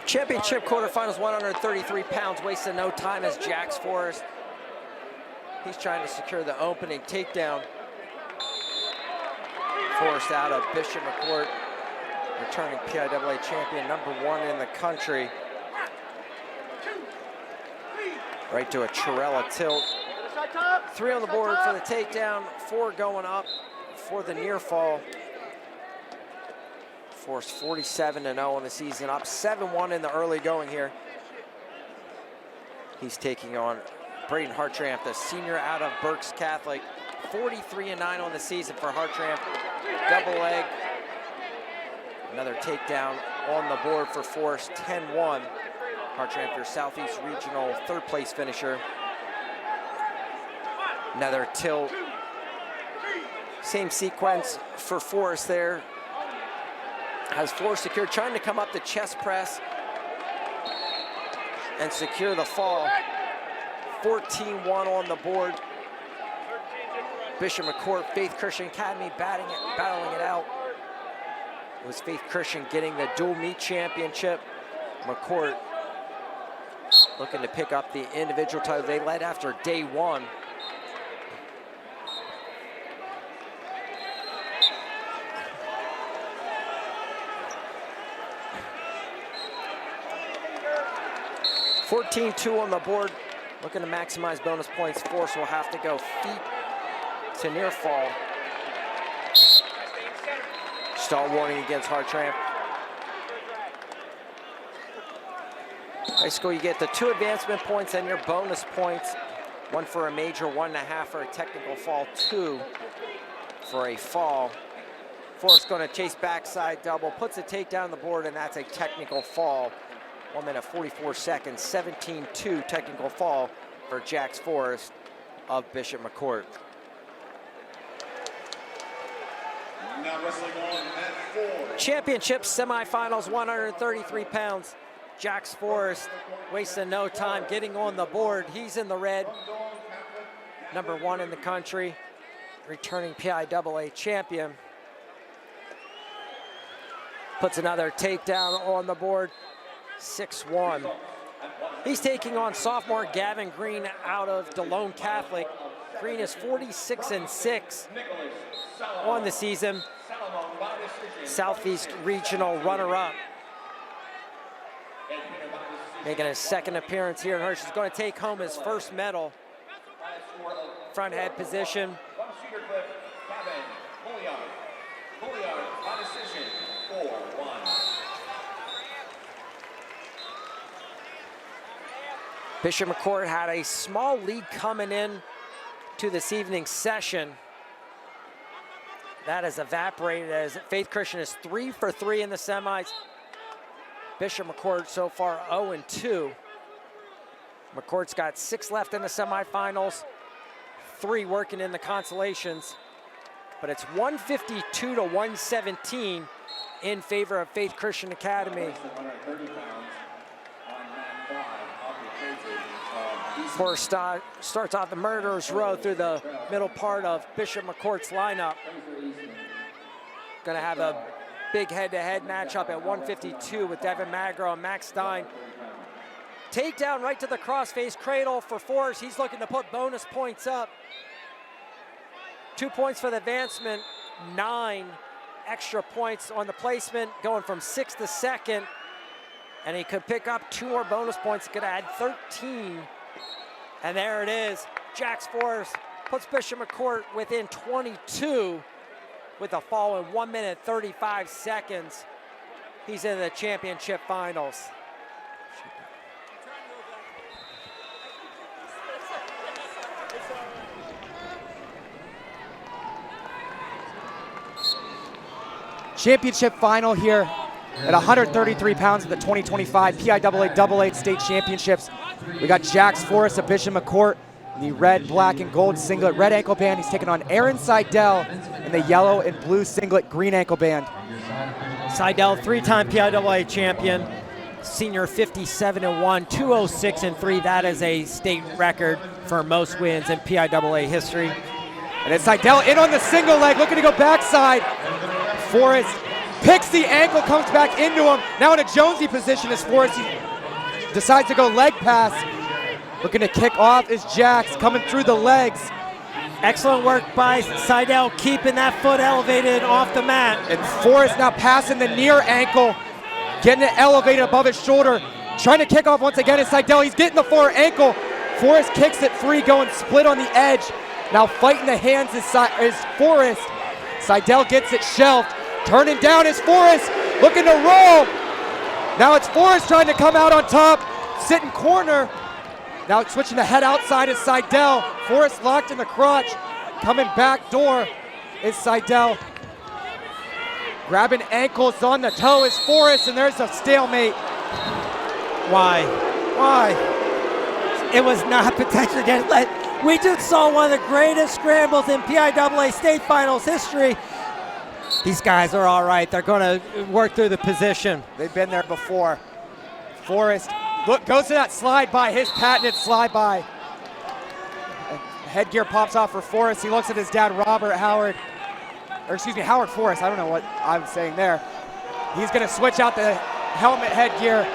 Championship quarterfinals, 133 pounds, wasting no time as Jax Forrest. He's trying to secure the opening takedown. Forrest out of Bishop McCourt, returning PIAA champion, #1 in the country. Right to a Chirella tilt. 3 on the board for the takedown, 4 going up for the near fall. Forrest 47-0 in the season, up 7-1 in the early going here. He's taking on Braden Hartramp, the senior out of Berks Catholic. 43-9 on the season for Hartramp. Double leg. Another takedown on the board for Forrest, 10-1. Hartramp, your Southeast Regional 3rd place finisher. Another tilt. Same sequence for Forrest there. Has Forrest secured, trying to come up the chest press and secure the fall. 14-1 on the board. Bishop McCourt, Faith Christian Academy battling it out. It was Faith Christian getting the dual meet championship. McCourt looking to pick up the individual title. They led after day 1. $14-2 on the board, looking to maximize bonus points. Forrest will have to go feet to near fall. Stall warning against Hartramp. High school, you get the 2 advancement points and your bonus points. 1 for a major, 1.5 for a technical fall, 2 for a fall. Forrest going to chase backside double, puts a takedown on the board, and that's a technical fall. 1 minute 44 seconds, 17-2 technical fall for Jax Forrest of Bishop McCourt. Now wrestling on at 4. Championship semifinals, 133 pounds. Jax Forrest wasting no time getting on the board. He's in the red, #1 in the country, returning PIAA champion. Puts another takedown on the board. 6-1. He's taking on sophomore Gavin Green out of DeLone Catholic. Green is 46-6 on the season. Southeast Regional runner-up. Making his 2nd appearance here in Hershey. He's going to take home his 1st medal. Front head position. Bishop McCourt had a small lead coming in to this evening's session. That has evaporated as Faith Christian is 3 for 3 in the semis. Bishop McCourt so far 0-2. McCourt's got 6 left in the semifinals, 3 working in the consolations, but it's 152-117 in favor of Faith Christian Academy. Forrest starts off the murderer's row through the middle part of Bishop McCourt's lineup. Gonna have a big head-to-head matchup at 152 with Devin Magro and Max Stein. Takedown right to the crossface cradle for Forrest. He's looking to put bonus points up. 2 points for the advancement, 9 extra points on the placement, going from 6th to 2nd. And he could pick up 2 more bonus points. He could add 13. And there it is. Jax Forrest puts Bishop McCourt within 22 with a fall in 1 minute 35 seconds. He's in the championship finals. Championship final here at 133 pounds of the 2025 PIAA AA State Championships. We got Jax Forrest of Bishop McCourt in the red, black, and gold singlet, red ankle band. He's taking on Aaron Seidel in the yellow and blue singlet, green ankle band. Seidel, 3-time PIAA champion, senior 57-1, 206-3. That is a state record for most wins in PIAA history. And it's Seidel in on the single leg, looking to go backside. Forrest picks the ankle, comes back into him. Now in a Jonesy position as Forrest decides to go leg pass. Looking to kick off is Jax, coming through the legs. Excellent work by Seidel, keeping that foot elevated off the mat. And Forrest now passing the near ankle, getting it elevated above his shoulder. Trying to kick off once again is Seidel. He's getting the fore ankle. Forrest kicks it free, going split on the edge. Now fighting the hands is Forrest. Seidel gets it shelved. Turning down is Forrest, looking to roll. Now it's Forrest trying to come out on top, sitting corner. Now it's switching the head outside is Seidel. Forrest locked in the crotch. Coming back door is Seidel. Grabbing ankles on the toe is Forrest, and there's a stalemate. Why? It was not potentially getting let. We just saw one of the greatest scrambles in PIAA state finals history. These guys are all right. They're going to work through the position. They've been there before. Forrest goes to that slide by, his patented slide by. Headgear pops off for Forrest. He looks at his dad, Howard Forrest. I don't know what I'm saying there. He's going to switch out the helmet headgear.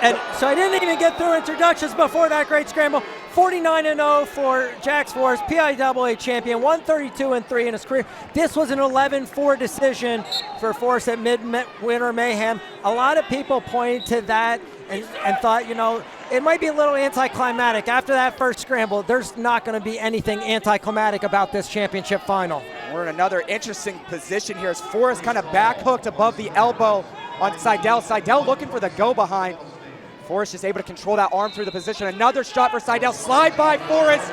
And so I didn't even get through introductions before that great scramble. 49-0 for Jax Forrest, PIAA champion, 132-3 in his career. This was an 11-4 decision for Forrest at Midwinter Mayhem. A lot of people pointed to that and thought, you know, it might be a little anticlimactic. After that first scramble, there's not going to be anything anticlimactic about this championship final. We're in another interesting position here as Forrest kind of back hooked above the elbow on Seidel. Seidel looking for the go behind. Forrest is able to control that arm through the position. Another shot for Seidel. Slide by Forrest.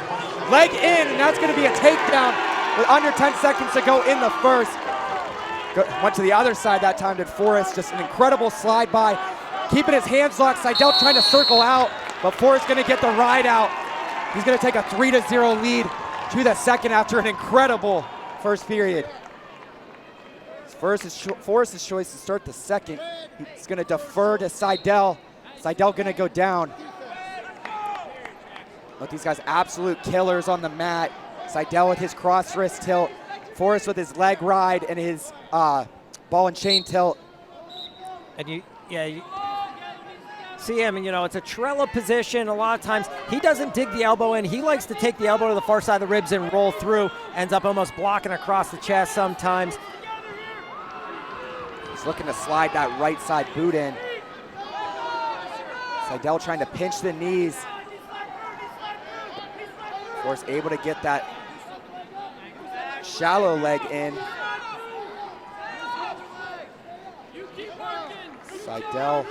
Leg in, and that's going to be a takedown with under 10 seconds to go in the first. Went to the other side that time, did Forrest. Just an incredible slide by. Keeping his hands locked. Seidel trying to circle out, but Forrest going to get the ride out. He's going to take a 3-0 lead to the second after an incredible first period. Forrest's choice to start the second. He's going to defer to Seidel. Seidel gonna go down. Look, these guys absolute killers on the mat. Seidel with his cross wrist tilt. Forrest with his leg ride and his ball and chain tilt. And you see him, and you know, it's a Trella position. A lot of times he doesn't dig the elbow in. He likes to take the elbow to the far side of the ribs and roll through. Ends up almost blocking across the chest sometimes. He's looking to slide that right side boot in. Seidel trying to pinch the knees. Forrest able to get that shallow leg in. Seidel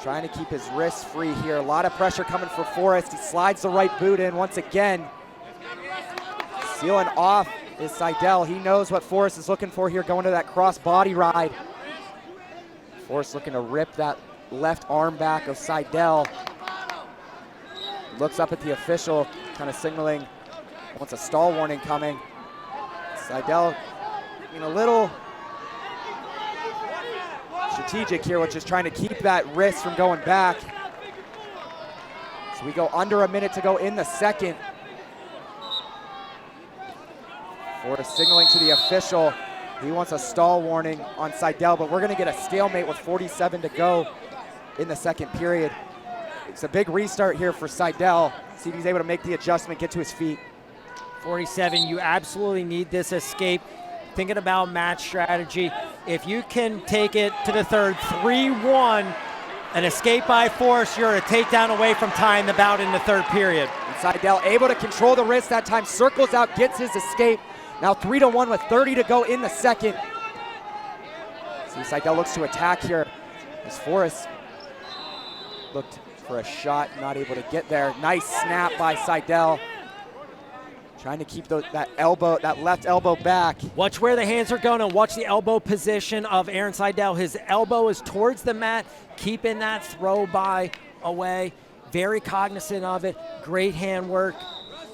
trying to keep his wrists free here. A lot of pressure coming for Forrest. He slides the right boot in once again. Sealing off is Seidel. He knows what Forrest is looking for here, going to that cross body ride. Forrest looking to rip that left arm back of Seidel. Looks up at the official, kind of signaling wants a stall warning coming. Seidel being a little strategic here, which is trying to keep that wrist from going back. So we go under a minute to go in the second. Forrest signaling to the official. He wants a stall warning on Seidel, but we're going to get a stalemate with 47 to go in the second period. It's a big restart here for Seidel. See if he's able to make the adjustment, get to his feet. 47, you absolutely need this escape. Thinking about match strategy, if you can take it to the third, 3-1, an escape by Forrest, you're a takedown away from tying the bout in the third period. And Seidel able to control the wrist that time, circles out, gets his escape. Now 3-1 with 30 to go in the second. See, Seidel looks to attack here as Forrest looked for a shot, not able to get there. Nice snap by Seidel. Trying to keep that left elbow back. Watch where the hands are going and watch the elbow position of Aaron Seidel. His elbow is towards the mat, keeping that throw by away. Very cognizant of it, great hand work.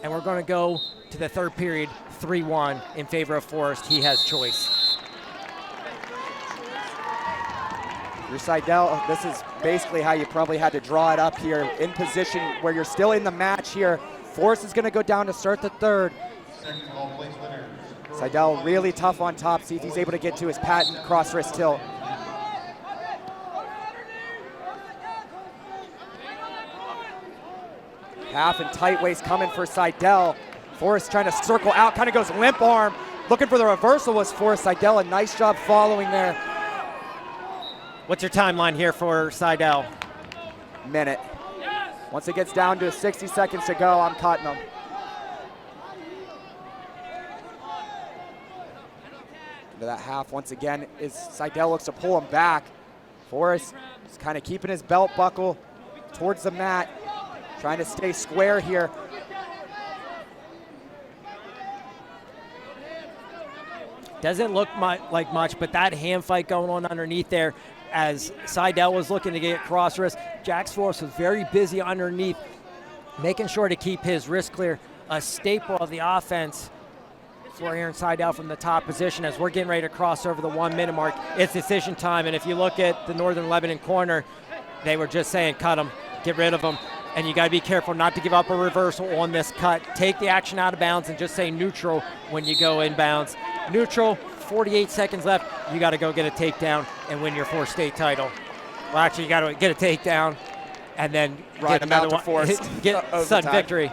And we're gonna go to the third period, 3-1 in favor of Forrest. He has choice. Your Seidel, this is basically how you probably had to draw it up here, in position where you're still in the match here. Forrest is going to go down to start the third. Seidel really tough on top. See if he's able to get to his patent cross wrist tilt. Half and tight waist coming for Seidel. Forrest trying to circle out, kind of goes limp arm. Looking for the reversal was Forrest. Seidel, a nice job following there. What's your timeline here for Seidel? Minute. Once it gets down to 60 seconds to go, I'm cutting him. Into that half once again is Seidel looks to pull him back. Forrest is kind of keeping his belt buckle towards the mat, trying to stay square here. Doesn't look like much, but that hand fight going on underneath there as Seidel was looking to get cross wrist. Jax Forrest was very busy underneath, making sure to keep his wrist clear. A staple of the offense for Aaron Seidel from the top position as we're getting ready to cross over the 1 minute mark. It's decision time, and if you look at the Northern Lebanon corner, they were just saying cut him, get rid of him. And you got to be careful not to give up a reversal on this cut. Take the action out of bounds and just say neutral when you go inbounds. Neutral, 48 seconds left. You got to go get a takedown and win your 4 state title. Well, actually, you got to get a takedown and then get another one. Forrest. Get sudden victory.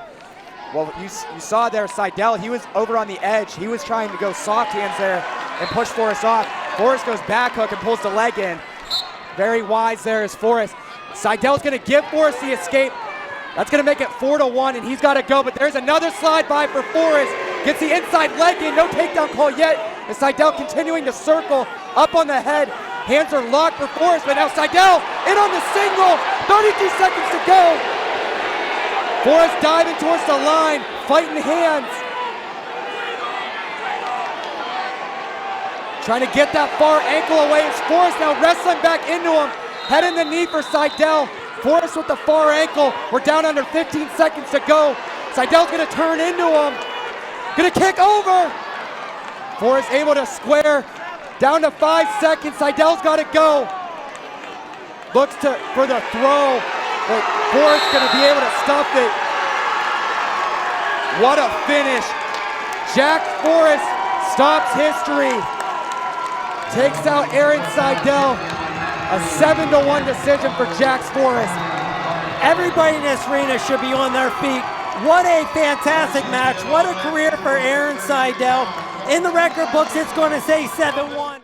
Well, you saw there Seidel, he was over on the edge. He was trying to go soft hands there and push Forrest off. Forrest goes back hook and pulls the leg in. Very wise there is Forrest. Seidel's going to give Forrest the escape. That's going to make it 4-1, and he's got to go. But there's another slide by for Forrest. Gets the inside leg in. No takedown call yet. And Seidel continuing to circle up on the head. Hands are locked for Forrest, but now Seidel in on the single. 32 seconds to go. Forrest diving towards the line, fighting hands. Trying to get that far ankle away. It's Forrest now wrestling back into him. Head in the knee for Seidel. Forrest with the far ankle. We're down under 15 seconds to go. Seidel's gonna turn into him. Gonna kick over. Forrest able to square. Down to 5 seconds. Seidel's gotta go. Looks for the throw, but Forrest gonna be able to stop it. What a finish. Jax Forrest stops history. Takes out Aaron Seidel. A 7-1 decision for Jax Forrest. Everybody in this arena should be on their feet. What a fantastic match. What a career for Aaron Seidel. In the record books, it's going to say 7-1.